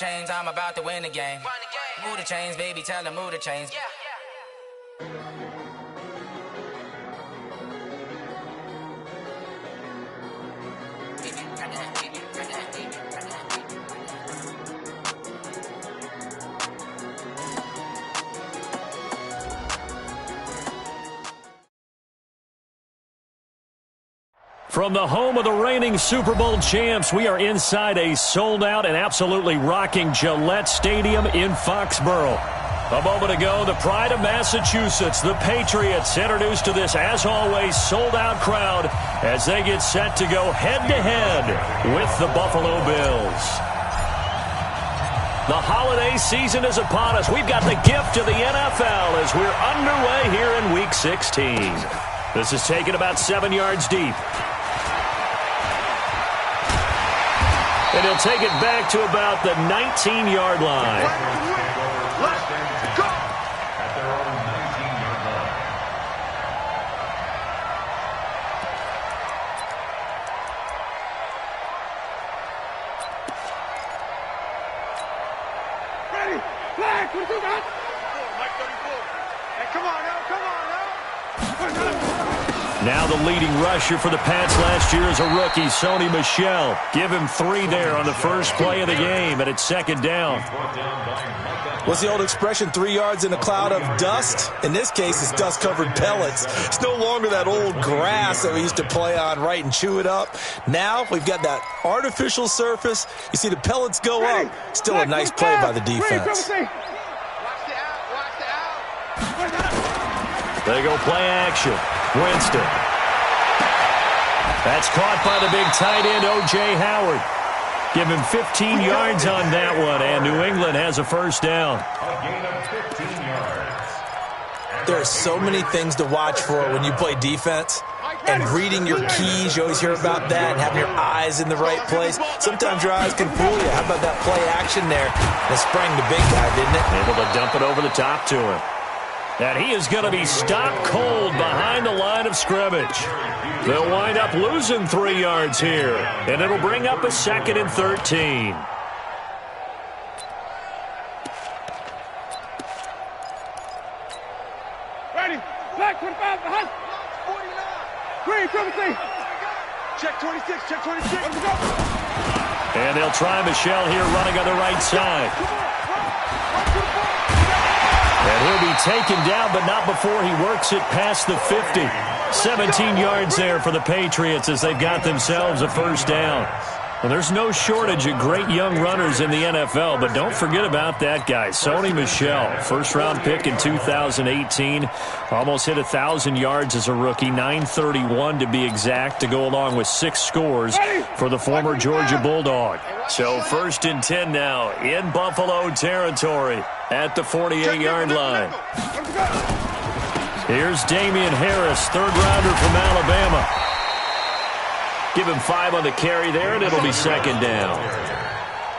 chains, I'm about to win the game. Move the chains, baby, tell them move the chains. From the home of the reigning Super Bowl champs, we are inside a sold-out and absolutely rocking Gillette Stadium in Foxborough. A moment ago, the pride of Massachusetts, the Patriots, introduced to this, as always, sold-out crowd as they get set to go head-to-head with the Buffalo Bills. The holiday season is upon us. We've got the gift of the NFL as we're underway here in Week 16. This is taken about 7 yards deep. And he'll take it back to about the 19-yard line. Let's go! At their own 19-yard line. Ready? Flag! What do you got? Mike 34. Hey, come on now, come on now. Now the leading rusher for the Pats last year is a rookie, Sony Michel. Give him 3 there on the first play of the game, and it's second down. What's the old expression, 3 yards in a cloud of dust? In this case, it's dust-covered pellets. It's no longer that old grass that we used to play on, right, and chew it up. Now we've got that artificial surface. You see the pellets go up. Still a nice play by the defense. They go play action. Winston. That's caught by the big tight end, O.J. Howard. Give him 15 yards on that one, and New England has a first down. A gain of 15 yards. There are so many things to watch for when you play defense. And reading your keys, you always hear about that, and having your eyes in the right place. Sometimes your eyes can fool you. How about that play action there? That sprang the big guy, didn't it? Able to dump it over the top to him. And he is going to be stopped cold behind the line of scrimmage. They'll wind up losing 3 yards here, and it'll bring up a 2nd and 13. Ready? Black 25 behind. 49. Green, triple C. Check 26, check 26. Let's go. And they'll try Michel here running on the right side. And he'll be taken down, but not before he works it past the 50. 17 yards there for the Patriots as they've got themselves a first down. Well, there's no shortage of great young runners in the NFL, but don't forget about that guy, Sony Michel. First-round pick in 2018. Almost hit 1,000 yards as a rookie, 931 to be exact, to go along with 6 scores for the former Georgia Bulldog. So 1st and 10 now in Buffalo territory at the 48-yard line. Here's Damian Harris, 3rd-rounder from Alabama. Give him 5 on the carry there, and it'll be 2nd down.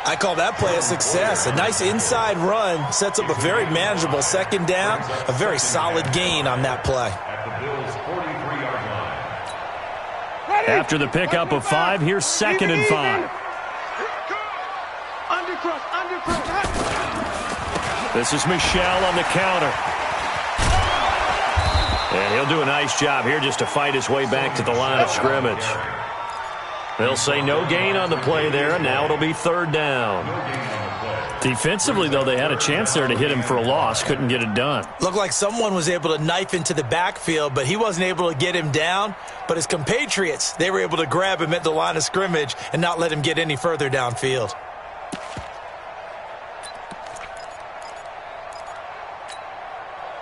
I call that play a success. A nice inside run sets up a very manageable 2nd down. A very solid gain on that play. At the Bills' 43-yard line. After the pickup of 5, here's 2nd and 5. This is Michel on the counter. And he'll do a nice job here just to fight his way back to the line of scrimmage. They'll say no gain on the play there, and now it'll be 3rd down. Defensively, though, they had a chance there to hit him for a loss. Couldn't get it done. Looked like someone was able to knife into the backfield, but he wasn't able to get him down. But his compatriots, they were able to grab him at the line of scrimmage and not let him get any further downfield.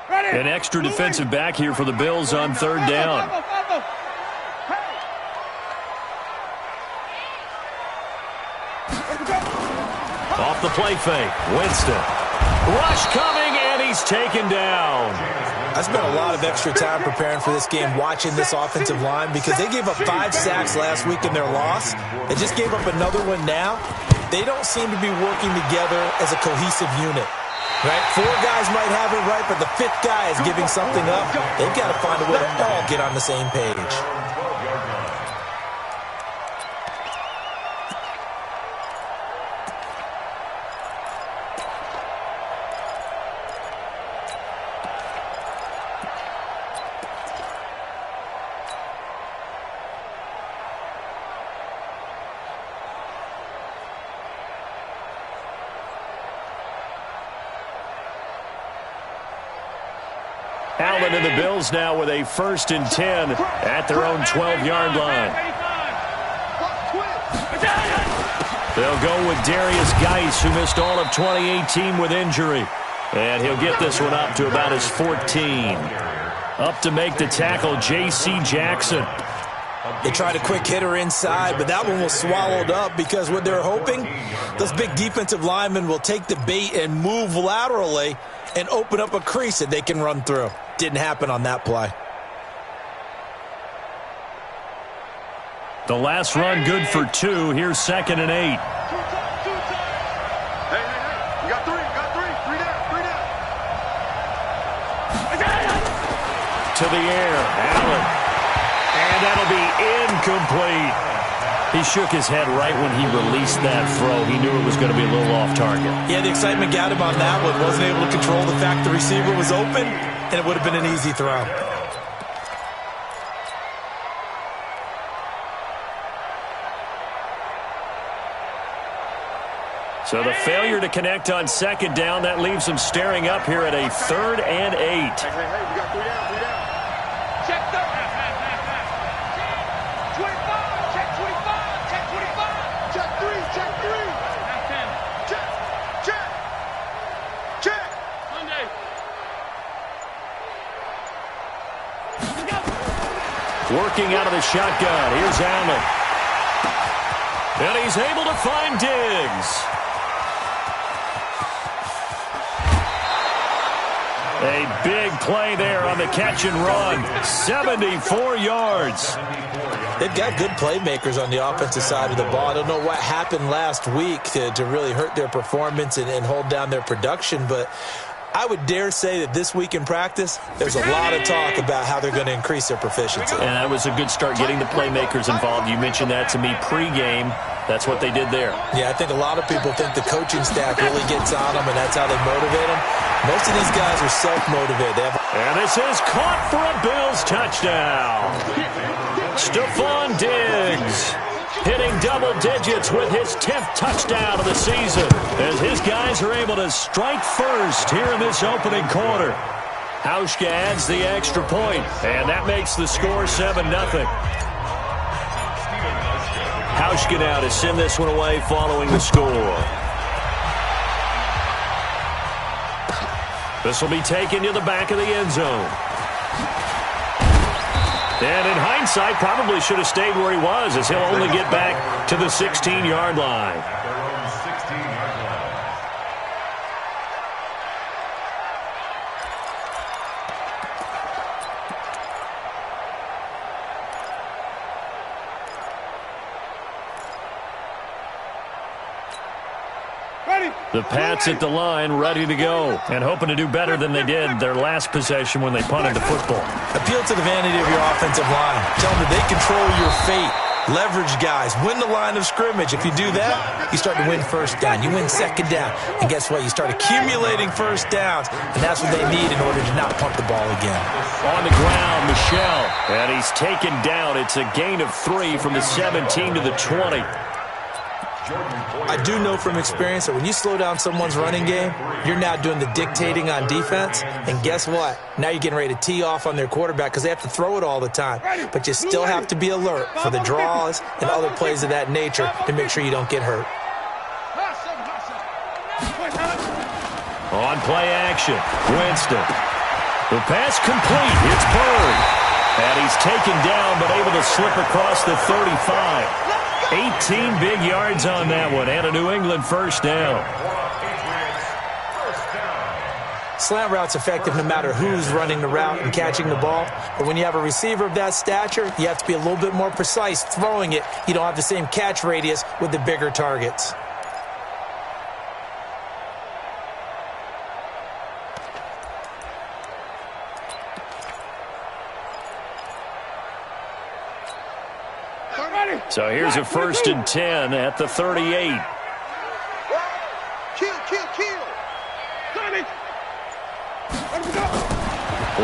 An extra defensive back here for the Bills on 3rd down. Off the play fake, Winston. Rush coming, and he's taken down. I spent a lot of extra time preparing for this game, watching this offensive line, because they gave up 5 sacks last week in their loss. They just gave up another one now. They don't seem to be working together as a cohesive unit. Right? 4 guys might have it right, but the 5th guy is giving something up. They've got to find a way to all get on the same page. And the Bills now with a 1st and 10 at their own 12-yard line. They'll go with Darius Geis, who missed all of 2018 with injury. And he'll get this one up to about his 14. Up to make the tackle, J.C. Jackson. They tried a quick hitter inside, but that one was swallowed up because what they're hoping, those big defensive linemen will take the bait and move laterally and open up a crease that they can run through. Didn't happen on that play. The last run good for 2. Here's 2nd and 8. Hey, you got 3, three down. To the air, Allen. And that'll be incomplete. He shook his head right when he released that throw. He knew it was going to be a little off target. Yeah, the excitement got him on that one. Wasn't able to control the fact the receiver was open, and it would have been an easy throw. So the failure to connect on 2nd down, that leaves him staring up here at a 3rd and 8. Hey, you got 3 down. Check 30. Check 25. Check 25. Check 25. Check 3. Check 3. Check. Sunday. Working out of the shotgun. Here's Allen. And he's able to find Diggs. A big play there on the catch and run. 74 yards. They've got good playmakers on the offensive side of the ball. I don't know what happened last week to really hurt their performance and hold down their production, but I would dare say that this week in practice, there's a lot of talk about how they're going to increase their proficiency. And that was a good start getting the playmakers involved. You mentioned that to me pregame. That's what they did there. Yeah, I think a lot of people think the coaching staff really gets on them, and that's how they motivate them. Most of these guys are self-motivated. And this is caught for a Bills touchdown. Stephon Diggs hitting double digits with his 10th touchdown of the season as his guys are able to strike first here in this opening quarter. Hauschka adds the extra point, and that makes the score 7-0. Hauschka now to send this one away following the score. This will be taken to the back of the end zone. And in hindsight, probably should have stayed where he was, as he'll only get back to the 16-yard line. The Pats at the line, ready to go, and hoping to do better than they did their last possession when they punted the football. Appeal to the vanity of your offensive line. Tell them that they control your fate. Leverage guys. Win the line of scrimmage. If you do that, you start to win first down. You win second down. And guess what? You start accumulating first downs, and that's what they need in order to not punt the ball again. On the ground, Michel, and he's taken down. It's a gain of 3 from the 17 to the 20. I do know from experience that when you slow down someone's running game, you're now doing the dictating on defense. And guess what? Now you're getting ready to tee off on their quarterback because they have to throw it all the time. But you still have to be alert for the draws and other plays of that nature to make sure you don't get hurt. On play action, Winston. The pass complete. It's Bird. And he's taken down but able to slip across the 35. 18 big yards on that one, and a New England first down. Slant route's effective no matter who's running the route and catching the ball. But when you have a receiver of that stature, you have to be a little bit more precise throwing it. You don't have the same catch radius with the bigger targets. So here's a 1st and 10 at the 38. Kill.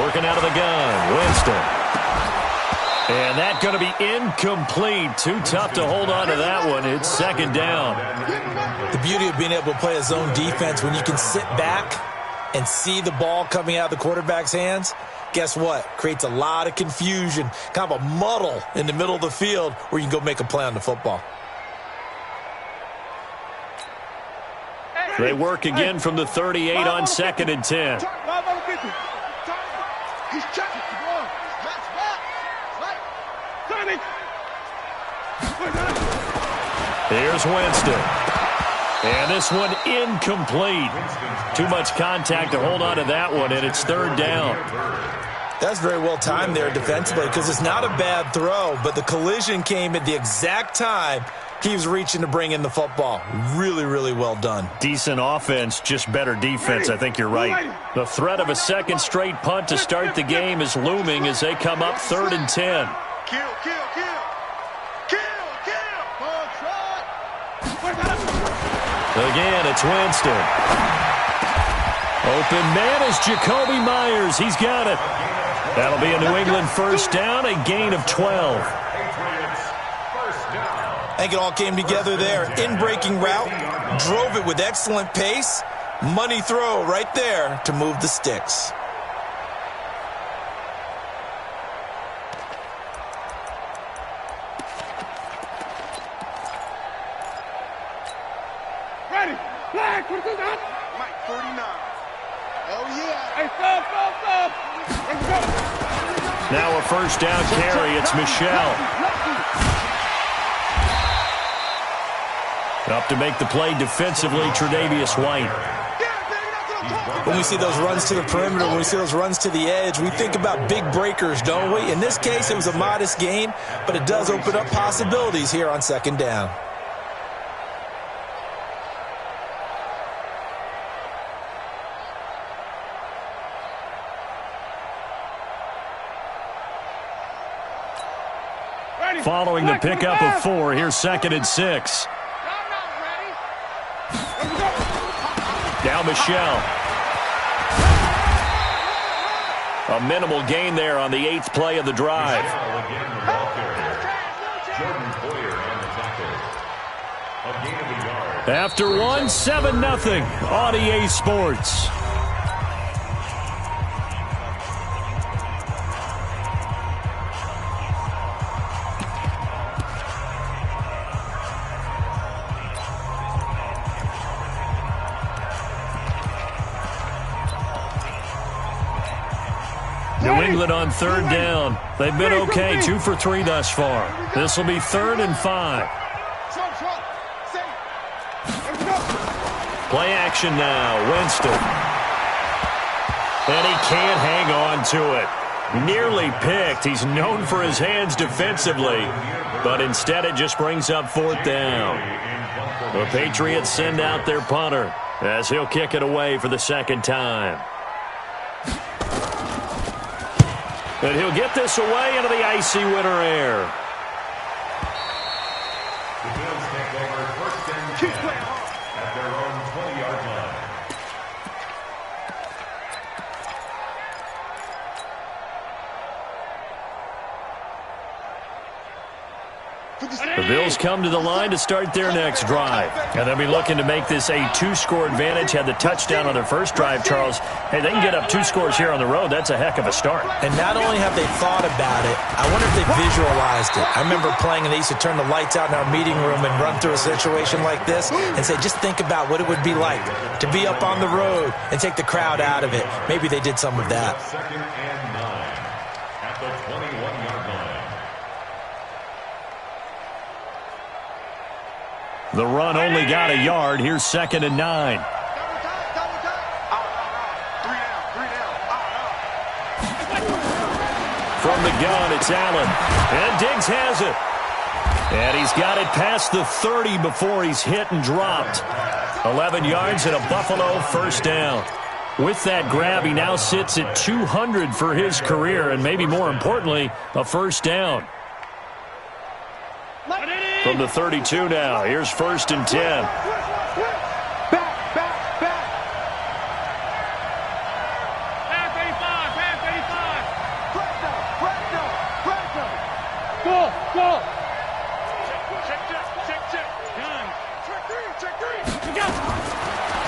Working out of the gun, Winston. And that's going to be incomplete. Too tough to hold on to that one. It's 2nd down. The beauty of being able to play a zone defense when you can sit back and see the ball coming out of the quarterback's hands, Guess what? Creates a lot of confusion, kind of a muddle in the middle of the field where you can go make a play on the football. They work again from the 38 on 2nd and 10. He's checking. Here's Winston. And this one incomplete. Too much contact to hold on to that one, and it's 3rd down. That's very well timed there defensively because it's not a bad throw, but the collision came at the exact time he was reaching to bring in the football. Really, really well done. Decent offense, just better defense. I think you're right. The threat of a second straight punt to start the game is looming as they come up 3rd and 10. Kill. Again, it's Winston. Open man is Jacoby Myers. He's got it. That'll be a New England 1st down, a gain of 12. I think it all came together there. In-breaking route, drove it with excellent pace. Money throw right there to move the sticks. Ready. Flag. What is that? Mike 49. Oh, yeah. Hey, stop. Let's go. Now a 1st down carry. It's Michelle. Up to make the play defensively, Tre'Davious White. When we see those runs to the perimeter, when we see those runs to the edge, we think about big breakers, don't we? In this case, it was a modest gain, but it does open up possibilities here on 2nd down. Following the pickup of 4, here's 2nd and 6. Now Michelle. A minimal gain there on the 8th play of the drive. After 1, 7-0 on EA Sports. New England on 3rd down. They've been okay, 2 for 3 thus far. This will be 3rd and 5. Play action now, Winston. And he can't hang on to it. Nearly picked. He's known for his hands defensively, but instead it just brings up 4th down. The Patriots send out their punter as he'll kick it away for the 2nd time. And he'll get this away into the icy winter air. The Bills take over 1st and 10 at their own 20-yard line. The Bills come to the line to start their next drive. And they'll be looking to make this a 2-score advantage. Had the touchdown on their first drive, Charles. Hey, they can get up 2 scores here on the road. That's a heck of a start. And not only have they thought about it, I wonder if they visualized it. I remember playing and they used to turn the lights out in our meeting room and run through a situation like this and say, just think about what it would be like to be up on the road and take the crowd out of it. Maybe they did some of that. 2nd and 9 at the 21-yard line. The run only got a yard. Here's 2nd and 9. From the gun, it's Allen. And Diggs has it. And he's got it past the 30 before he's hit and dropped. 11 yards and a Buffalo 1st down. With that grab, he now sits at 200 for his career, and maybe more importantly, a 1st down. From the 32 now, here's 1st and 10. Go.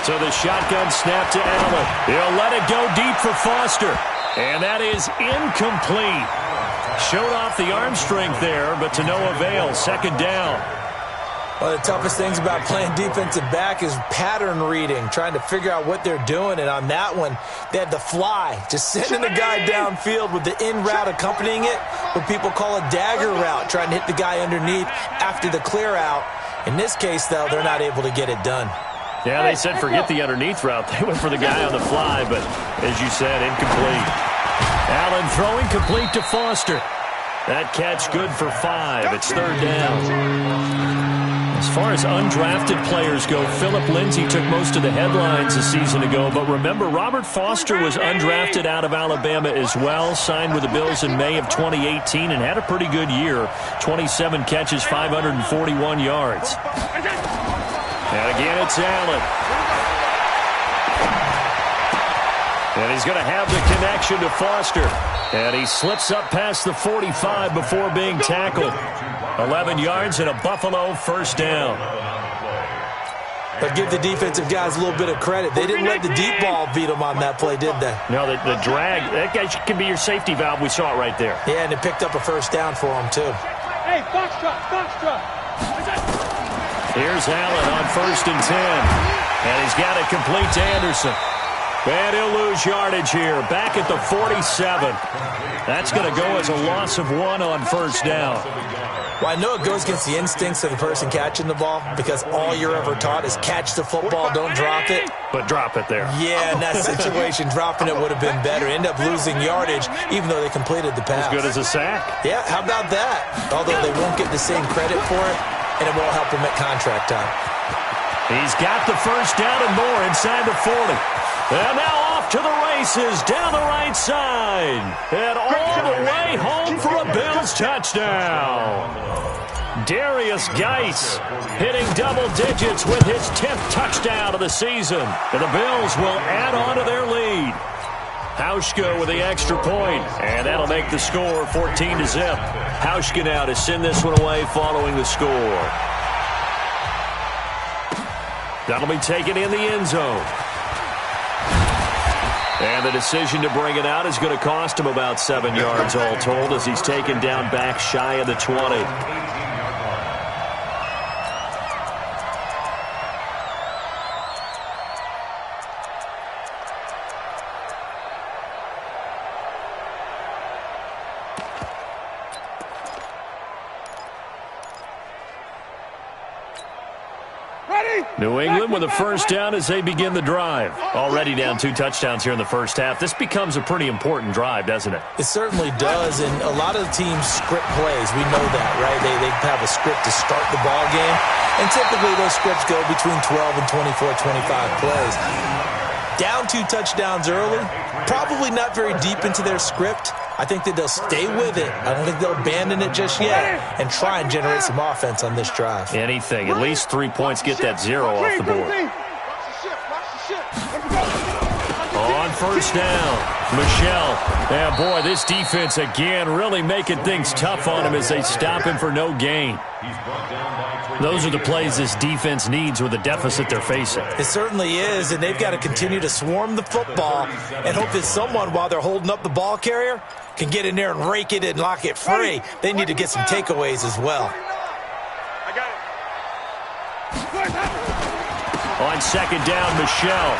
So the shotgun snap to Allen. He'll let it go deep for Foster. And that is incomplete. Showed off the arm strength there, but to no avail. Second down. One of the toughest things about playing defensive back is pattern reading, trying to figure out what they're doing. And on that one, they had the fly, just sending the guy downfield with the in route accompanying it, what people call a dagger route, trying to hit the guy underneath after the clear out. In this case, though, they're not able to get it done. Yeah, they said forget the underneath route. They went for the guy on the fly, but as you said, incomplete. Allen throwing complete to Foster. That catch good for 5. It's third down. As far as undrafted players go, Philip Lindsay took most of the headlines a season ago. But remember, Robert Foster was undrafted out of Alabama as well, signed with the Bills in May of 2018 and had a pretty good year. 27 catches, 541 yards. And again, it's Allen. And he's going to have the connection to Foster. And he slips up past the 45 before being tackled. 11 yards and a Buffalo first down. But give the defensive guys a little bit of credit. They didn't let the deep ball beat them on that play, did they? No, the drag, that guy can be your safety valve. We saw it right there. Yeah, and it picked up a first down for him, too. Hey, Foxtrot. Here's Allen on 1st and 10. And he's got it complete to Anderson. And he'll lose yardage here. Back at the 47. That's going to go as a loss of 1 on first down. Well, I know it goes against the instincts of the person catching the ball because all you're ever taught is catch the football, don't drop it. But drop it there. Yeah, in that situation, dropping it would have been better. End up losing yardage even though they completed the pass. As good as a sack. Yeah, how about that? Although they won't get the same credit for it, and it won't help them at contract time. He's got the first down and more inside the 40. And now off to the races down the right side. And all the way home for a Bills touchdown. Darius Geis hitting double digits with his 10th touchdown of the season. And the Bills will add on to their lead. Hauschka with the extra point, and that'll make the score 14-0. Hauschka now to send this one away following the score. That'll be taken in the end zone. And the decision to bring it out is going to cost him about 7 yards all told as he's taken down back shy of the 20. New England with a first down as they begin the drive. Already down 2 touchdowns here in the first half. This becomes a pretty important drive, doesn't it? It certainly does, and a lot of the teams script plays. We know that, right? They have a script to start the ball game, and typically those scripts go between 12 and 24, 25 plays. Down 2 touchdowns early, probably not very deep into their script. I think that they'll stay with it. I don't think they'll abandon it just yet and try and generate some offense on this drive. Anything. At least 3 points. Get that 0 off the board. On first down, Michel. Yeah, boy, this defense again really making things tough on him as they stop him for no gain. Those are the plays this defense needs with the deficit they're facing. It certainly is, and they've got to continue to swarm the football and hope that someone, while they're holding up the ball carrier, can get in there and rake it and lock it free. They need to get some takeaways as well. On second down, Michel.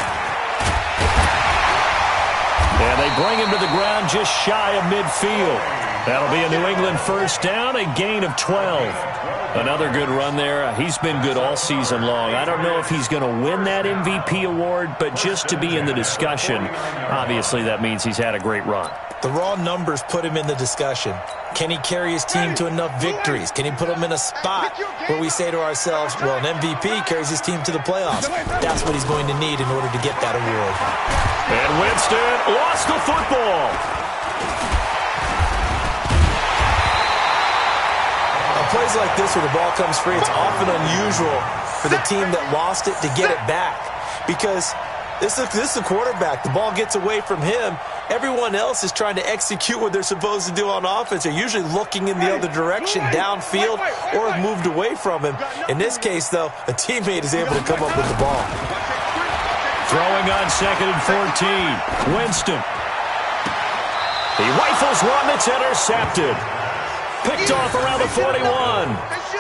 And they bring him to the ground just shy of midfield. That'll be a New England first down, a gain of 12. Another good run there. He's been good all season long. I don't know if he's going to win that MVP award, but just to be in the discussion, obviously that means he's had a great run. The raw numbers put him in the discussion. Can he carry his team to enough victories? Can he put them in a spot where we say to ourselves, well, an MVP carries his team to the playoffs. That's what he's going to need in order to get that award. And Winston lost the football. Plays like this where the ball comes free, it's often unusual for the team that lost it to get it back because this is a quarterback. The ball gets away from him. Everyone else is trying to execute what they're supposed to do on offense. They're usually looking in the other direction, downfield, or have moved away from him. In this case, though, a teammate is able to come up with the ball. Throwing on second and 14. Winston. He rifles one that's intercepted. Picked off around the 41.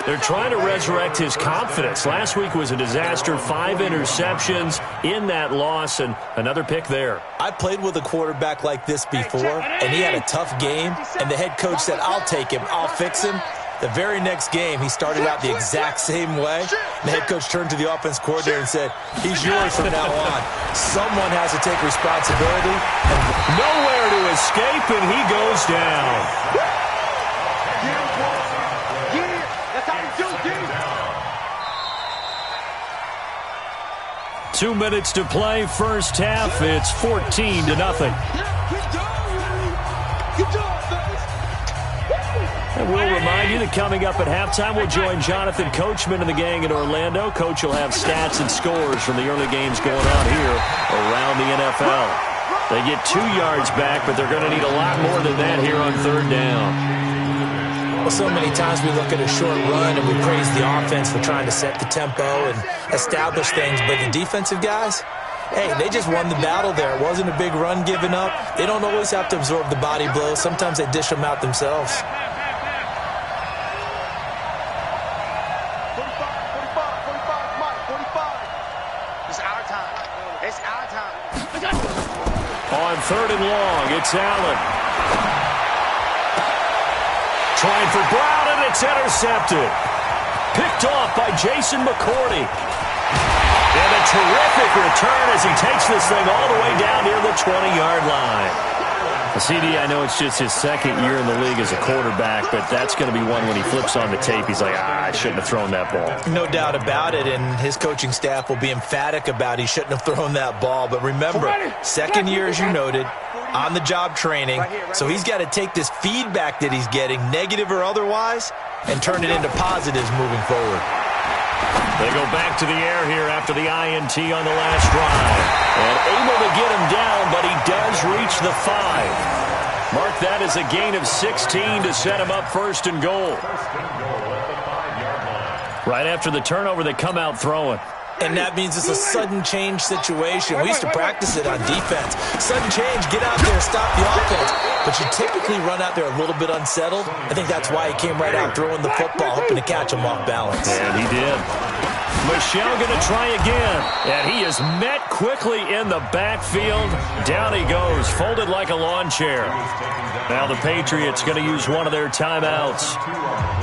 They're trying to resurrect his confidence. Last week was a disaster. 5 interceptions in that loss, and another pick there. I played with a quarterback like this before, and he had a tough game, and the head coach said, I'll take him, I'll fix him. The very next game, he started out the exact same way. The head coach turned to the offense coordinator and said, he's yours from now on. Someone has to take responsibility. And nowhere to escape, and he goes down. That's how we do, dude. 2 minutes to play, first half. It's 14-0. And we'll remind you that coming up at halftime, we'll join Jonathan Coachman and the gang in Orlando. Coach will have stats and scores from the early games going on here around the NFL. They get 2 yards back, but they're going to need a lot more than that here on third down. Well, so many times we look at a short run and we praise the offense for trying to set the tempo and establish things, but the defensive guys, hey, they just won the battle there. It wasn't a big run given up. They don't always have to absorb the body blows. Sometimes they dish them out themselves. 45, Mike, 45. It's our time. It's our time. On third and long, it's Allen. Trying for Brown, and it's intercepted. Picked off by Jason McCourty. And a terrific return as he takes this thing all the way down near the 20-yard line. CD, I know it's just his second year in the league as a quarterback, but that's going to be one when he flips on the tape. He's like, I shouldn't have thrown that ball. No doubt about it, and his coaching staff will be emphatic about he shouldn't have thrown that ball. But remember, second year, as you noted, on-the-job training, so he's got to take this feedback that he's getting, negative or otherwise, and turn it into positives moving forward. They go back to the air here after the INT on the last drive. And able to get him down, but he does reach the 5. Mark that as a gain of 16 to set him up first and goal. Right after the turnover, they come out throwing. And that means it's a sudden change situation. We used to practice it on defense. Sudden change, get out there, stop the offense. But you typically run out there a little bit unsettled. I think that's why he came right out throwing the football, hoping to catch him off balance. And he did. Michelle going to try again. And he is met quickly in the backfield. Down he goes, folded like a lawn chair. Now the Patriots going to use one of their timeouts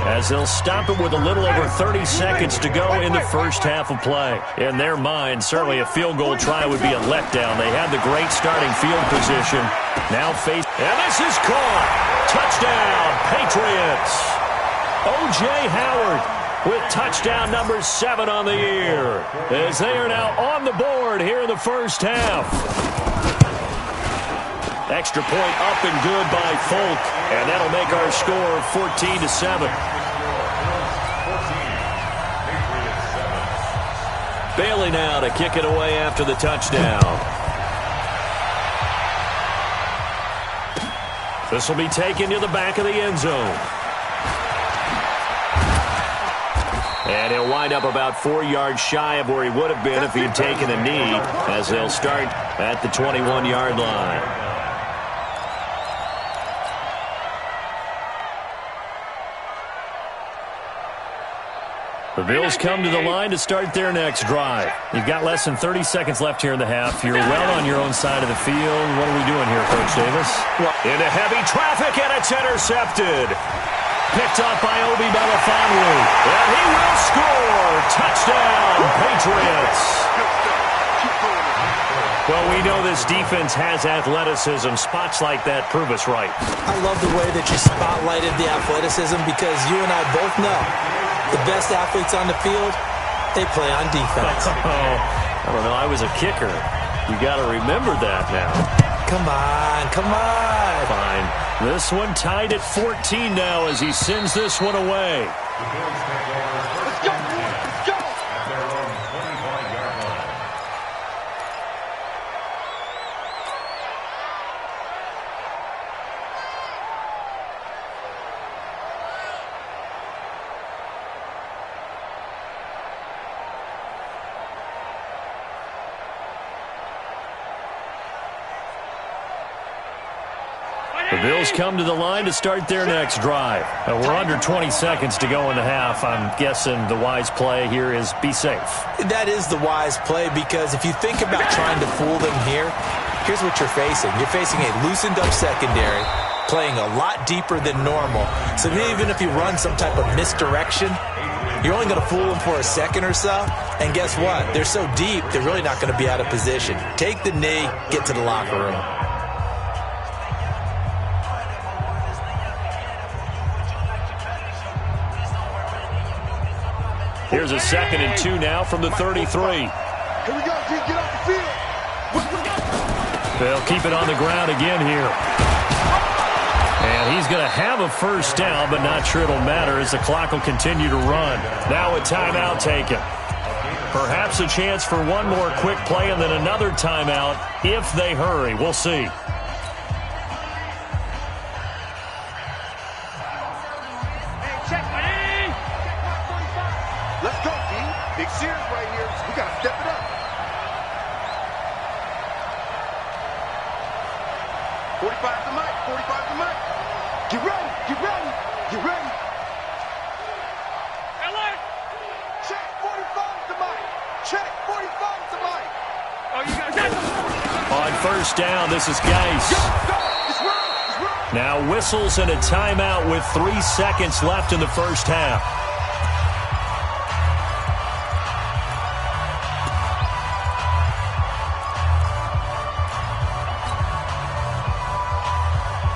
as they'll stop it with a little over 30 seconds to go in the first half of play. In their mind, certainly a field goal try would be a letdown. They had the great starting field position. Now face, and this is caught. Touchdown, Patriots. O.J. Howard with touchdown number 7 on the year, as they are now on the board here in the first half. Extra point up and good by Folk, and that'll make our score 14-7. Bailey now to kick it away after the touchdown. This will be taken to the back of the end zone. And he'll wind up about 4 yards shy of where he would have been if he had taken a knee, as they'll start at the 21-yard line. The Bills come to the line to start their next drive. You've got less than 30 seconds left here in the half. You're well on your own side of the field. What are we doing here, Coach Davis? Into heavy traffic, and it's intercepted. Picked off by Obi Belafonwu. And he will score. Touchdown, Patriots. Well, we know this defense has athleticism. Spots like that prove us right. I love the way that you spotlighted the athleticism, because you and I both know the best athletes on the field, they play on defense. I don't know. I was a kicker. You got to remember that now. Come on, come on. Fine. This one tied at 14 now as he sends this one away. Let's go. Let's go. The Bills come to the line to start their next drive. We're under 20 seconds to go in the half. I'm guessing the wise play here is be safe. That is the wise play, because if you think about trying to fool them here, here's what you're facing. You're facing a loosened up secondary, playing a lot deeper than normal. So even if you run some type of misdirection, you're only going to fool them for a second or so. And guess what? They're so deep, they're really not going to be out of position. Take the knee, get to the locker room. Here's a 2nd and 2 now from the 33. Here we go, G. Get off the field. They'll keep it on the ground again here. And he's going to have a first down, but not sure it'll matter as the clock will continue to run. Now a timeout taken. Perhaps a chance for one more quick play and then another timeout if they hurry. We'll see. Let's go, D. Big Sears right here. We got to step it up. 45 to Mike. 45 to Mike. Get ready. Get ready. Get ready. Alert. Check 45 to Mike. Check 45 to Mike. Oh, you got it. On first down, this is Geis. Now whistles and a timeout with 3 seconds left in the first half.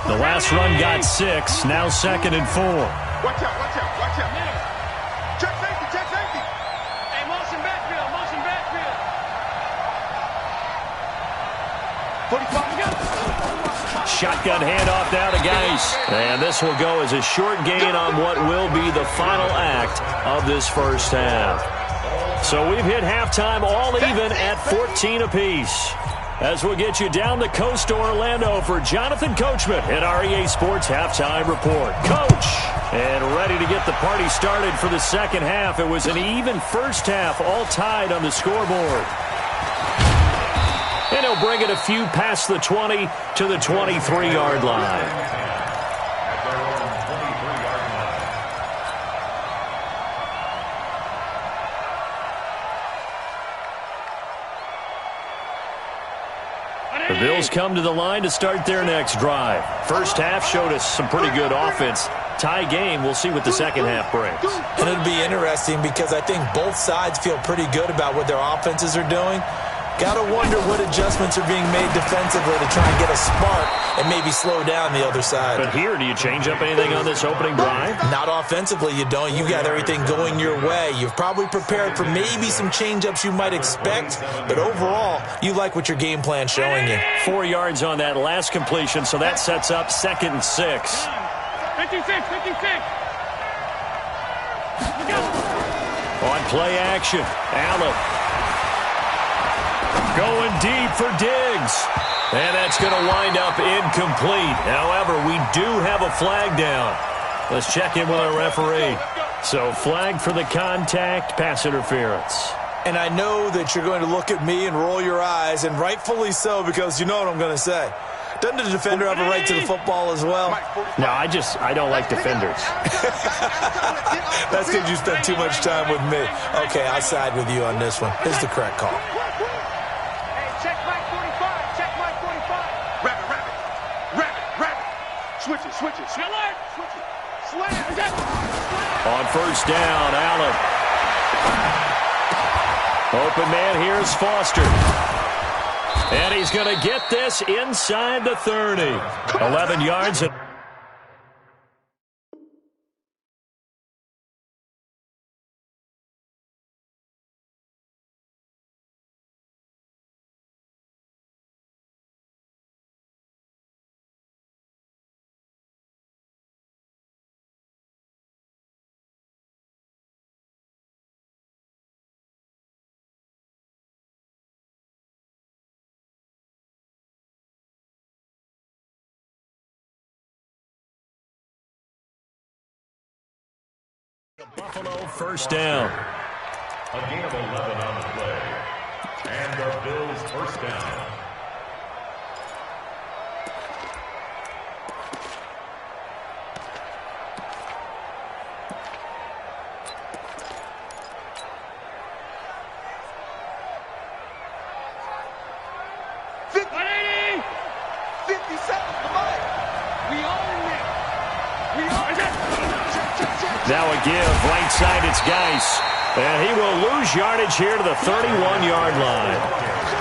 The last run got 6, now 2nd and 4. Watch out, watch out, watch out. Check safety, check safety. Hey, motion backfield, motion backfield. 45. Shotgun handoff now to Geis. And this will go as a short gain on what will be the final act of this first half. So we've hit halftime all even at 14 apiece. As we'll get you down the coast to Orlando for Jonathan Coachman at our EA Sports Halftime Report. Coach! And ready to get the party started for the second half. It was an even first half, all tied on the scoreboard. And he'll bring it a few past the 20 to the 23-yard line. The Bills come to the line to start their next drive. First half showed us some pretty good offense. Tie game, we'll see what the second half brings. And it'll be interesting because I think both sides feel pretty good about what their offenses are doing. Got to wonder what adjustments are being made defensively to try and get a spark and maybe slow down the other side. But here, do you change up anything on this opening drive? Not offensively, you don't. You got everything going your way. You've probably prepared for maybe some change-ups you might expect, but overall, you like what your game plan's showing you. 4 yards on that last completion, so that sets up 2nd and 6. 56, 56. On play action, Allen. Going deep for Diggs. And that's going to wind up incomplete. However, we do have a flag down. Let's check in with our referee. So flag for the contact, pass interference. And I know that you're going to look at me and roll your eyes, and rightfully so, because you know what I'm going to say. Doesn't the defender have a right to the football as well? No, I don't like defenders. That's because you spent too much time with me. Okay, I'll side with you on this one. Here's the correct call. Check Mike 45. Check Mike 45. Rabbit. Switch it. Switch it. Slam. On first down, Allen. Open man here is Foster. And he's going to get this inside the 30. 11 yards. Buffalo first down. A gain of 11 on the play. And the Bills first down. Now a give. Right side, it's Geis. And he will lose yardage here to the 31-yard line.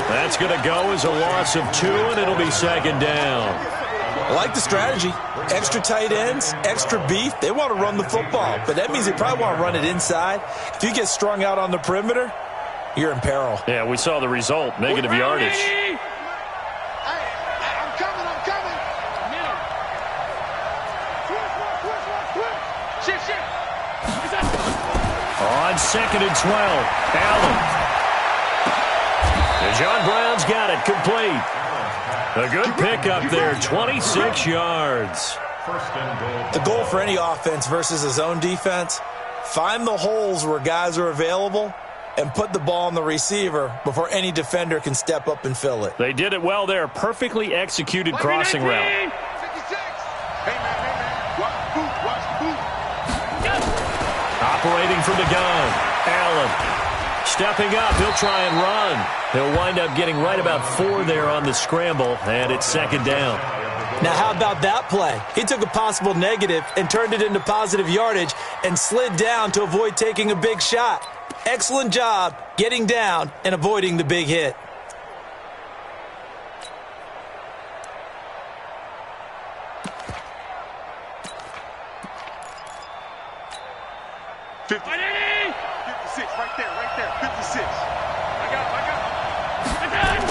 That's going to go as a loss of 2, and it'll be second down. I like the strategy. Extra tight ends, extra beef. They want to run the football, but that means they probably want to run it inside. If you get strung out on the perimeter, you're in peril. Yeah, we saw the result, negative yardage. I'm coming. Shift. On 2nd and 12, Allen. John Brown's got it, complete. A good pickup there, 26 yards. The goal for any offense versus a zone defense, find the holes where guys are available and put the ball on the receiver before any defender can step up and fill it. They did it well there, perfectly executed crossing route. 56. Hey, man. Watch the boot. Operating from the gun, Allen. Stepping up, he'll try and run. He'll wind up getting right about 4 there on the scramble, and it's second down. Now, how about that play? He took a possible negative and turned it into positive yardage and slid down to avoid taking a big shot. Excellent job getting down and avoiding the big hit. Right there. 56. I got him.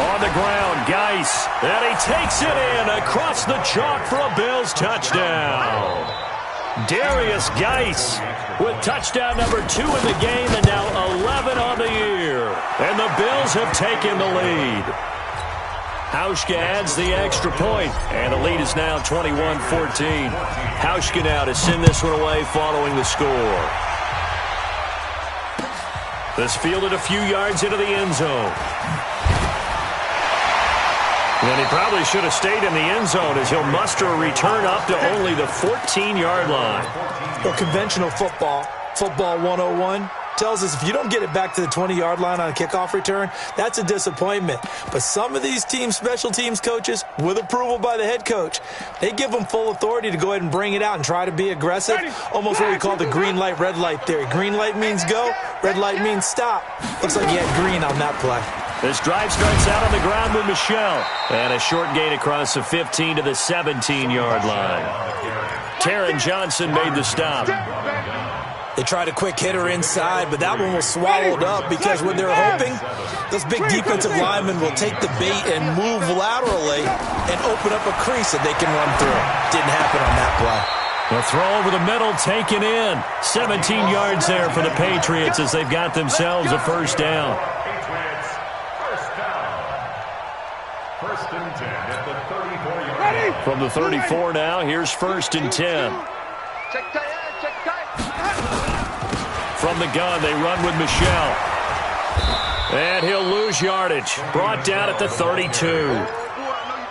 On the ground, Geis. And he takes it in across the chalk for a Bills touchdown. Darius Geis with touchdown number 2 in the game and now 11 on the year. And the Bills have taken the lead. Hauschka adds the extra point, and the lead is now 21-14. Hauschka now to send this one away following the score. This fielded a few yards into the end zone. And he probably should have stayed in the end zone as he'll muster a return up to only the 14-yard line. Well, conventional football 101, tells us if you don't get it back to the 20-yard line on a kickoff return, that's a disappointment. But some of these special teams coaches, with approval by the head coach, they give them full authority to go ahead and bring it out and try to be aggressive, almost what we call the green light, red light theory. Green light means go, red light means stop. Looks like he had green on that play. This drive starts out on the ground with Michelle. And a short gain across the 15 to the 17-yard line. Taron Johnson made the stop. They tried a quick hitter inside, but that one was swallowed up because what they're hoping, those big defensive linemen will take the bait and move laterally and open up a crease that they can run through. Didn't happen on that play. The throw over the middle taken in. 17 yards there for the Patriots as they've got themselves a first down. First and 10 at the 34-yard line. From the 34 now, here's first and 10. From the gun, they run with Michelle. And he'll lose yardage. Brought down at the 32.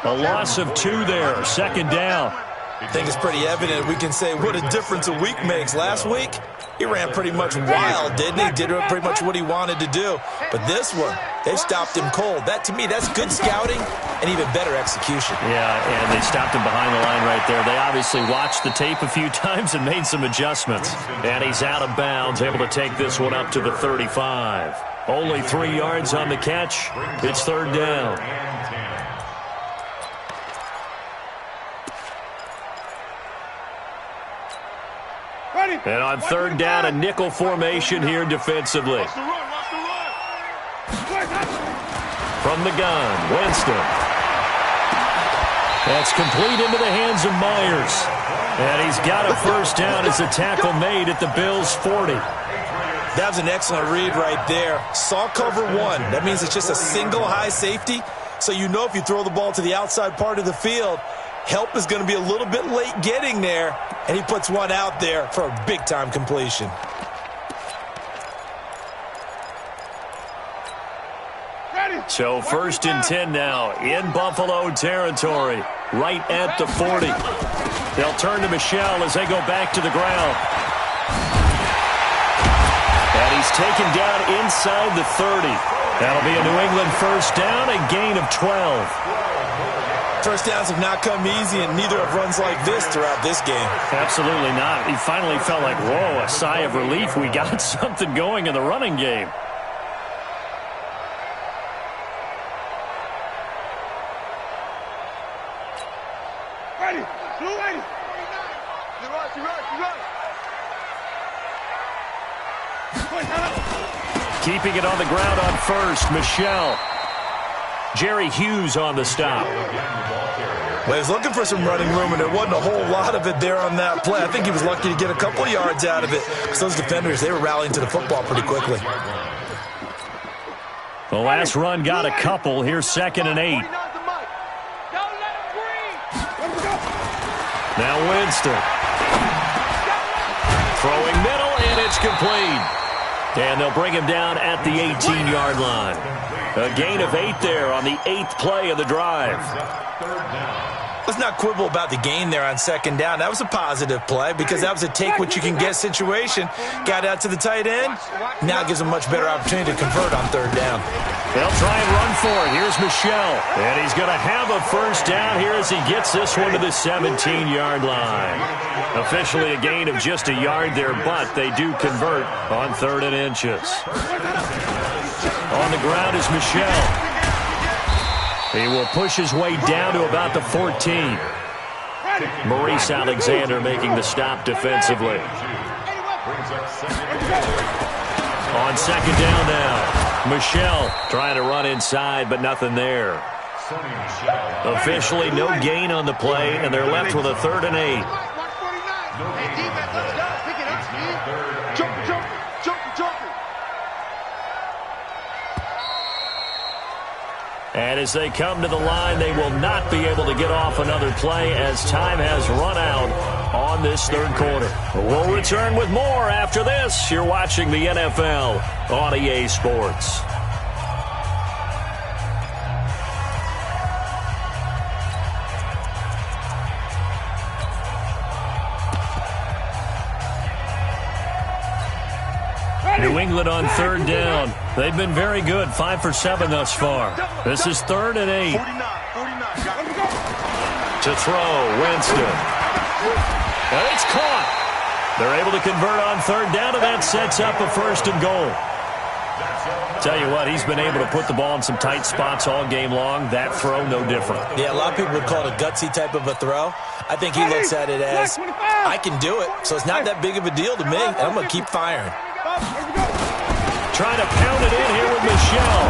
A loss of 2 there, second down. I think it's pretty evident. We can say what a difference a week makes. Last week, he ran pretty much wild, didn't he? Did pretty much what he wanted to do. But this one, they stopped him cold. That, to me, that's good scouting and even better execution. Yeah, and they stopped him behind the line right there. They obviously watched the tape a few times and made some adjustments. And he's out of bounds, able to take this one up to the 35. Only 3 yards on the catch. It's third down. And on third down, a nickel formation here defensively. From the gun, Winston. That's complete into the hands of Myers. And he's got a first down as a tackle made at the Bills' 40. That was an excellent read right there. Saw cover 1. That means it's just a single high safety. So you know if you throw the ball to the outside part of the field, help is going to be a little bit late getting there, and he puts one out there for a big-time completion. So first and 10 now in Buffalo territory, right at the 40. They'll turn to Michelle as they go back to the ground. And he's taken down inside the 30. That'll be a New England first down, a gain of 12. First downs have not come easy, and neither have runs like this throughout this game. Absolutely not. He finally felt like, whoa, a sigh of relief. We got something going in the running game. Ready. Blue ready. Keeping it on the ground on first, Michelle. Jerry Hughes on the stop. Well, he was looking for some running room, and there wasn't a whole lot of it there on that play. I think he was lucky to get a couple yards out of it, because those defenders, they were rallying to the football pretty quickly. The last run got a couple. Here's 2nd and 8. Now Winston. Throwing middle, and it's complete. And they'll bring him down at the 18-yard line. A gain of 8 there on the 8th play of the drive. Let's not quibble about the gain there on 2nd down. That was a positive play because that was a take-what-you-can-get situation. Got out to the tight end. Now it gives them a much better opportunity to convert on 3rd down. They'll try and run for it. Here's Michelle. And he's going to have a first down here as he gets this one to the 17-yard line. Officially a gain of just a yard there, but they do convert on 3rd and inches. On the ground is Michelle. He will push his way down to about the 14. Maurice Alexander making the stop defensively. On 2nd down now, Michelle trying to run inside, but nothing there. Officially no gain on the play, and they're left with a 3rd and 8. And as they come to the line, they will not be able to get off another play as time has run out on this 3rd quarter. We'll return with more after this. You're watching the NFL on EA Sports. New England on 3rd down. They've been very good, 5 for 7 thus far. This is 3rd and 8. To throw, Winston. And it's caught. They're able to convert on 3rd down, and that sets up a 1st and goal. Tell you what, he's been able to put the ball in some tight spots all game long. That throw, no different. Yeah, a lot of people would call it a gutsy type of a throw. I think he looks at it as, I can do it, so it's not that big of a deal to me, and I'm going to keep firing. Trying to pound it in here with Michelle.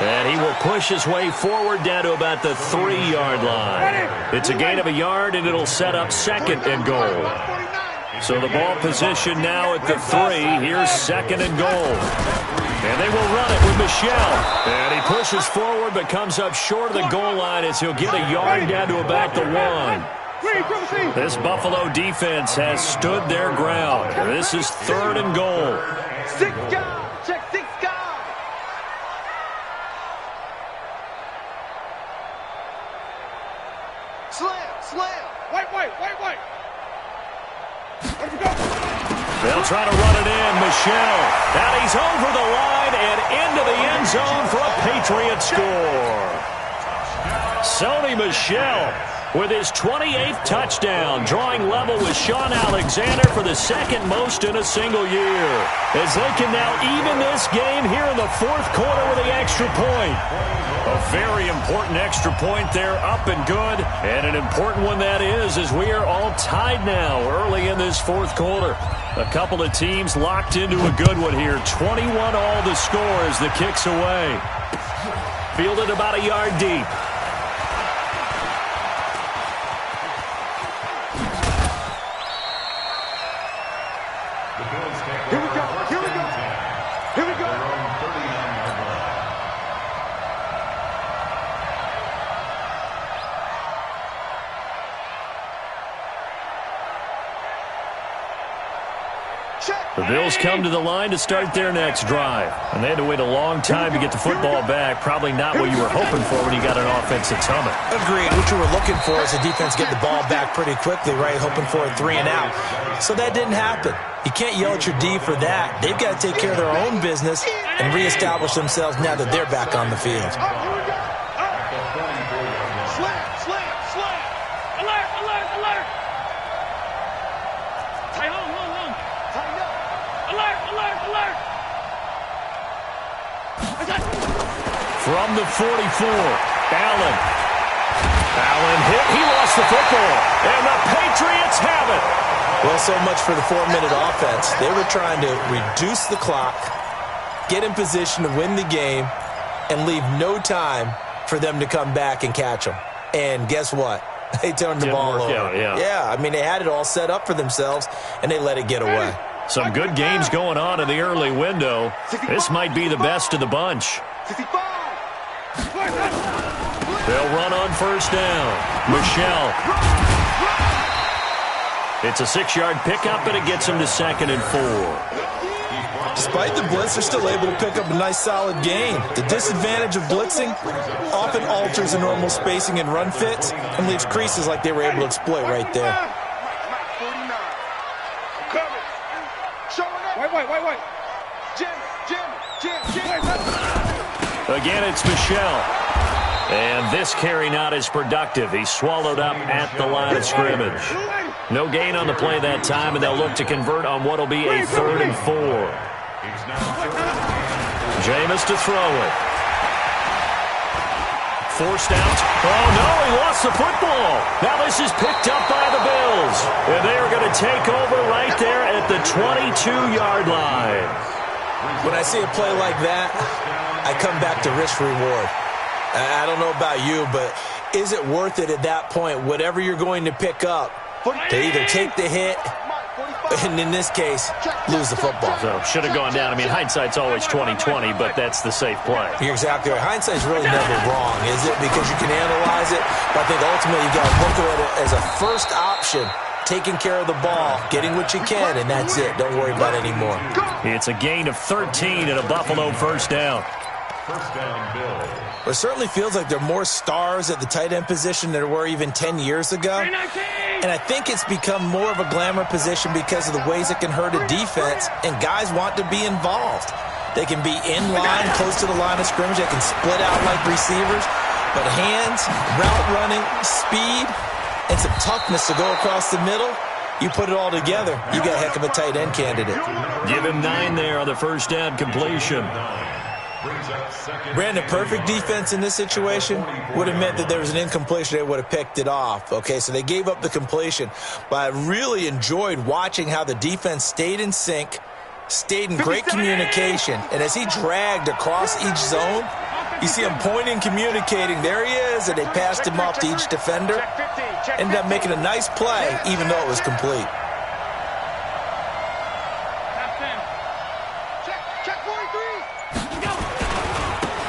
And he will push his way forward down to about the 3-yard line. It's a gain of a yard, and it'll set up 2nd and goal. So the ball position now at the 3. Here's 2nd and goal. And they will run it with Michelle. And he pushes forward but comes up short of the goal line as he'll get a yard down to about the 1. This Buffalo defense has stood their ground. This is 3rd and goal. 6 guys. Check 6 guys. Slam. Wait. They'll try to run it in. Michelle. And he's over the line and into the end zone for a Patriot score. Sony Michel with his 28th touchdown, drawing level with Sean Alexander for the 2nd most in a single year. As they can now even this game here in the 4th quarter with the extra point. A very important extra point there, up and good. And an important one that is, as we are all tied now early in this 4th quarter. A couple of teams locked into a good one here. 21 all the score as the kick's away. Fielded about a yard deep. The Bills come to the line to start their next drive. And they had to wait a long time to get the football back. Probably not what you were hoping for when you got an offense that's humming. Agreed. What you were looking for is the defense get the ball back pretty quickly, right? Hoping for a 3 and out. So that didn't happen. You can't yell at your D for that. They've got to take care of their own business and reestablish themselves now that they're back on the field. Slam. From the 44, Allen hit. He lost the football. And the Patriots have it. Well, so much for the 4-minute offense. They were trying to reduce the clock, get in position to win the game, and leave no time for them to come back and catch them. And guess what? They turned the ball over. Yeah, I mean, they had it all set up for themselves, and they let it get away. Some good games going on in the early window. This might be the best of the bunch. They'll run on first down. Michelle. It's a 6-yard pickup, and it gets them to 2nd and 4. Despite the blitz, they're still able to pick up a nice, solid gain. The disadvantage of blitzing often alters the normal spacing and run fits and leaves creases like they were able to exploit right there. Wait. Again, it's Michelle. And this carry not as productive. He's swallowed up at the line of scrimmage. No gain on the play that time, and they'll look to convert on what will be a 3rd and 4. Jameis to throw it. Forced out. Oh, no, he lost the football. Now this is picked up by the Bills. And they are going to take over right there at the 22-yard line. When I see a play like that, I come back to risk-reward. I don't know about you, but is it worth it at that point, whatever you're going to pick up, to either take the hit, and in this case, lose the football? So, should have gone down. I mean, hindsight's always 20/20, but that's the safe play. You're exactly right. Hindsight's really never wrong, is it? Because you can analyze it, but I think ultimately you got to look at it as a first option, taking care of the ball, getting what you can, and that's it. Don't worry about it anymore. It's a gain of 13 and a Buffalo first down. First down, Bills. It certainly feels like there are more stars at the tight end position than there were even 10 years ago. And I think it's become more of a glamour position because of the ways it can hurt a defense, and guys want to be involved. They can be in line, close to the line of scrimmage. They can split out like receivers. But hands, route running, speed, and some toughness to go across the middle, you put it all together, you got a heck of a tight end candidate. Give him 9 there on the first down completion. Brandon, perfect defense in this situation would have meant that there was an incompletion. They would have picked it off. Okay, so they gave up the completion. But I really enjoyed watching how the defense stayed in sync, stayed in great communication. And as he dragged across each zone, you see him pointing, communicating. There he is, and they passed him off to each defender. Ended up making a nice play, even though it was complete.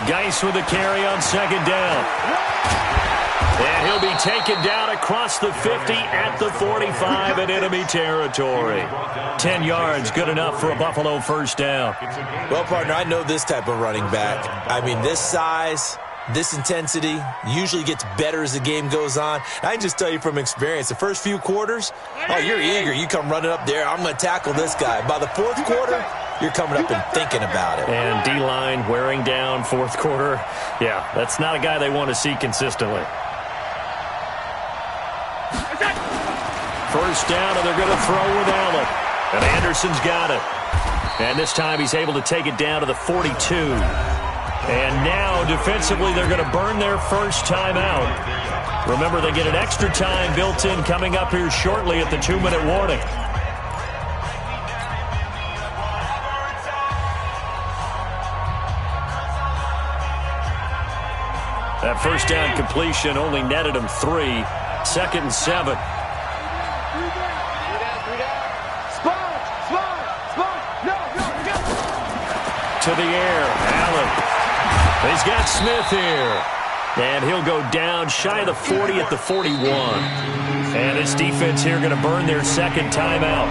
Geis with a carry on second down. And he'll be taken down across the 50 at the 45 in enemy territory. 10 yards, good enough for a Buffalo first down. Well, partner, I know this type of running back. I mean, this size, this intensity usually gets better as the game goes on. I can just tell you from experience, the first few quarters, oh, you're eager. You come running up there, I'm going to tackle this guy. By the fourth quarter, you're coming up and thinking about it. And D-line wearing down fourth quarter. Yeah, that's not a guy they want to see consistently. First down, and they're going to throw with Allen. And Anderson's got it. And this time he's able to take it down to the 42. And now, defensively, they're going to burn their first timeout. Remember, they get an extra time built in coming up here shortly at the 2-minute warning. That first down completion only netted him 3. 2nd and 7. To the air, Allen. He's got Smith here. And he'll go down shy of the 40 at the 41. And this defense here going to burn their second timeout.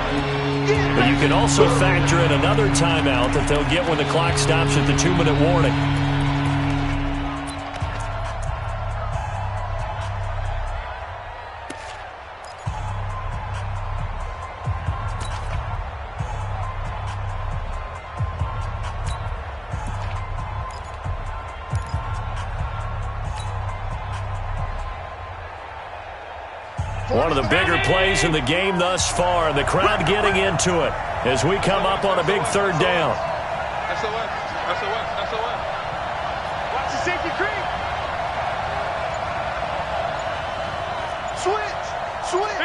But you can also factor in another timeout that they'll get when the clock stops at the 2-minute warning. One of the bigger plays in the game thus far, and the crowd getting into it as we come up on a big third down. SOS. Watch the safety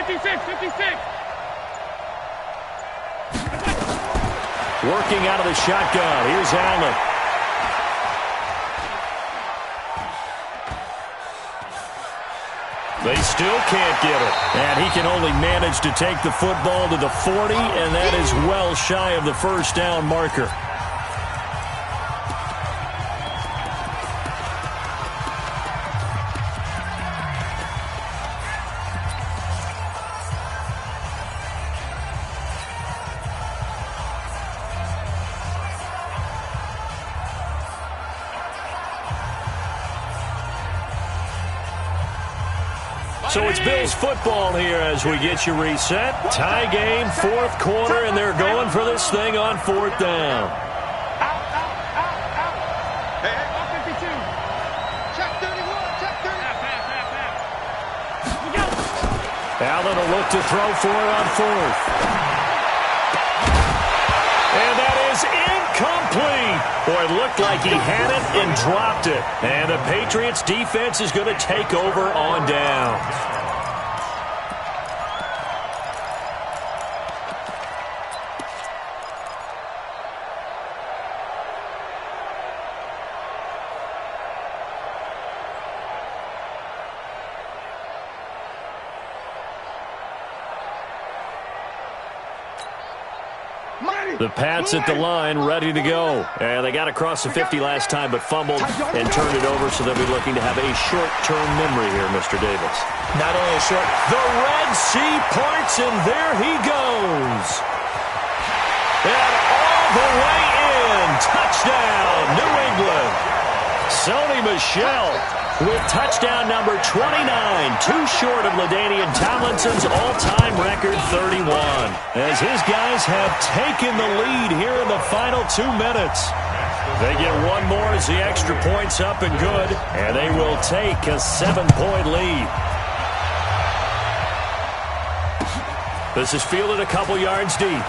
56, 56. Working out of the shotgun. Here's Allen. They still can't get it. And he can only manage to take the football to the 40, and that is well shy of the first down marker. So it's Bills football here as we get you reset. Tie game, fourth quarter, and they're going for this thing on fourth down. Hey, 52. Check 31, check 30. Allen will look to throw for it on fourth. And that is incomplete. Boy, it looked like he had it and dropped it. And the Patriots defense is going to take over on downs. The Pats at the line, ready to go. And they got across the 50 last time, but fumbled and turned it over, so they'll be looking to have a short-term memory here, Mr. Davis. Not only a short, the Red Sea parts, and there he goes. And all the way in. Touchdown, New England. Sony Michel with touchdown number 29, too short of LaDainian Tomlinson's all-time record 31. As his guys have taken the lead here in the final 2 minutes. They get one more as the extra point's up and good, and they will take a 7-point lead. This is fielded a couple yards deep.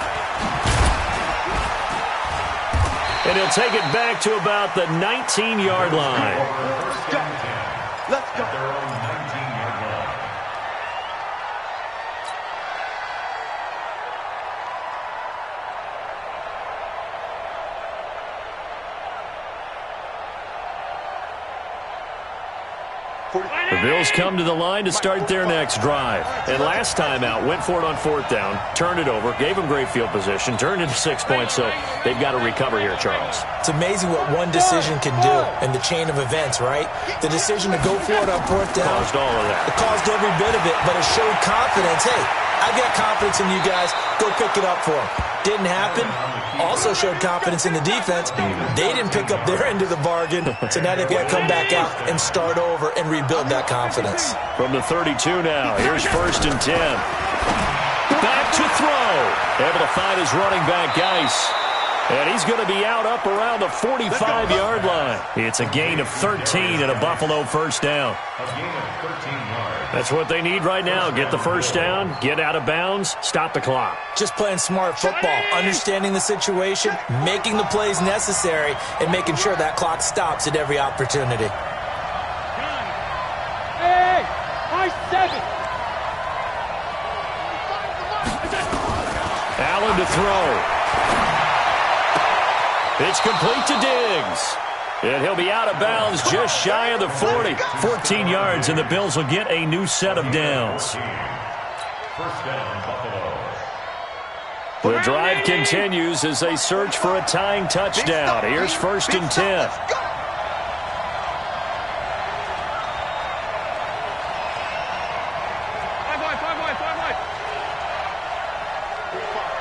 And he'll take it back to about the 19-yard line. Let's go. At their own 19-yard line. The Bills come to the line to start their next drive. And last time out, went for it on fourth down, turned it over, gave them great field position, turned into 6 points, so they've got to recover here, Charles. It's amazing what one decision can do in the chain of events, right? The decision to go for it on fourth down. Caused all of that. It caused every bit of it, but it showed confidence. Hey, I've got confidence in you guys. Go pick it up for them. Didn't happen. Also showed confidence in the defense. They didn't pick up their end of the bargain, so now they've got to come back out and start over and rebuild that confidence. From the 32 now, here's 1st and 10. Back to throw. Able to find his running back, Geis. And he's going to be out up around the 45-yard line. It's a gain of 13 and a Buffalo first down. A gain of 13 yards. That's what they need right now. Get the first down, get out of bounds, stop the clock. Just playing smart football, understanding the situation, making the plays necessary, and making sure that clock stops at every opportunity. Hey, high 7. Allen to throw. It's complete to Diggs. And he'll be out of bounds just shy of the 40. 14 yards, and the Bills will get a new set of downs. First down, Buffalo. The drive continues as they search for a tying touchdown. Here's 1st and 10.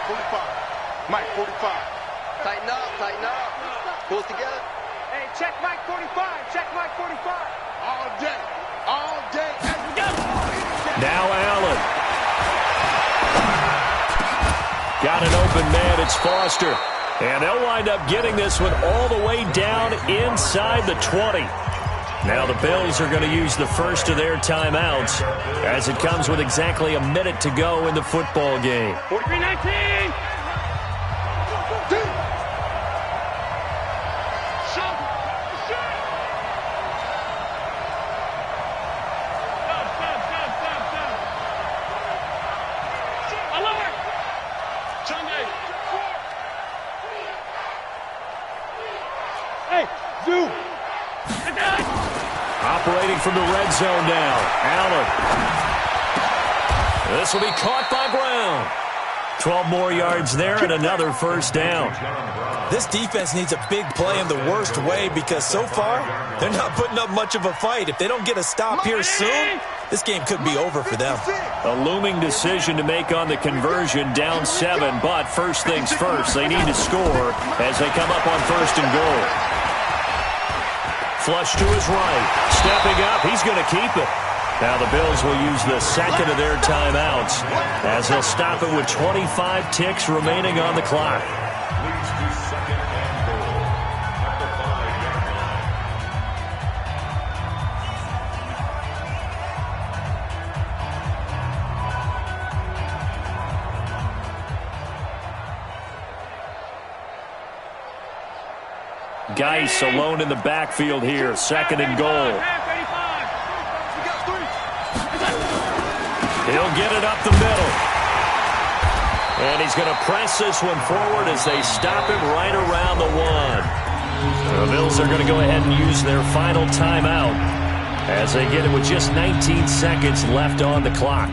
45. Mike, 45. Tighten up. Pull it together. Hey, check Mike 45. Check Mike 45. All day. Hey, we go. Now Allen. Got an open man. It's Foster. And they'll wind up getting this one all the way down inside the 20. Now the Bills are going to use the first of their timeouts as it comes with exactly a minute to go in the football game. 43-19. Operating from the red zone now. Allen. This will be caught by Brown. 12 more yards there and another first down. This defense needs a big play in the worst way because so far, they're not putting up much of a fight. If they don't get a stop here soon, this game could be over for them. A looming decision to make on the conversion, down 7, but first things first, they need to score as they come up on first and goal. Flush to his right. Stepping up, he's going to keep it. Now the Bills will use the second of their timeouts as they'll stop it with 25 ticks remaining on the clock. Leads to second and goal at the 5-yard line. Geis alone in the backfield here, second and goal. He'll get it up the middle. And he's going to press this one forward as they stop him right around the 1. The Bills are going to go ahead and use their final timeout as they get it with just 19 seconds left on the clock.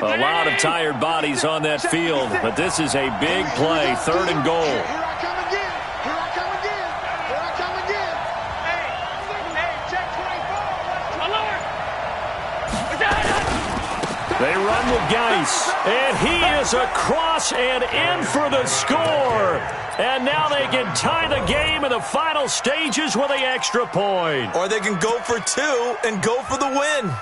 A lot of tired bodies on that field, but this is a big play, third and goal. Here I come again. Here I come again. Here I come again. Hey, check 24. They run with Geis, and he is across and in for the score. And now they can tie the game in the final stages with the extra point. Or they can go for 2 and go for the win.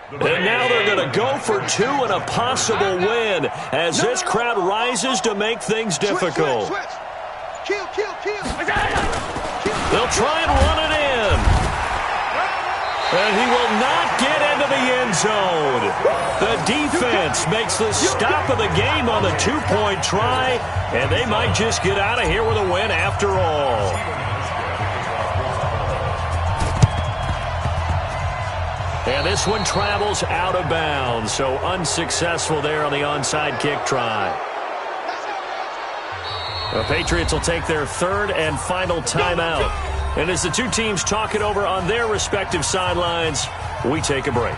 And now they're going to go for 2 and a possible win as this crowd rises to make things difficult. Kill. They'll try and run it in. And he will not get into the end zone. The defense makes the stop of the game on the 2-point try, and they might just get out of here with a win after all. And this one travels out of bounds, so unsuccessful there on the onside kick try. The Patriots will take their third and final timeout. And as the two teams talk it over on their respective sidelines, we take a break.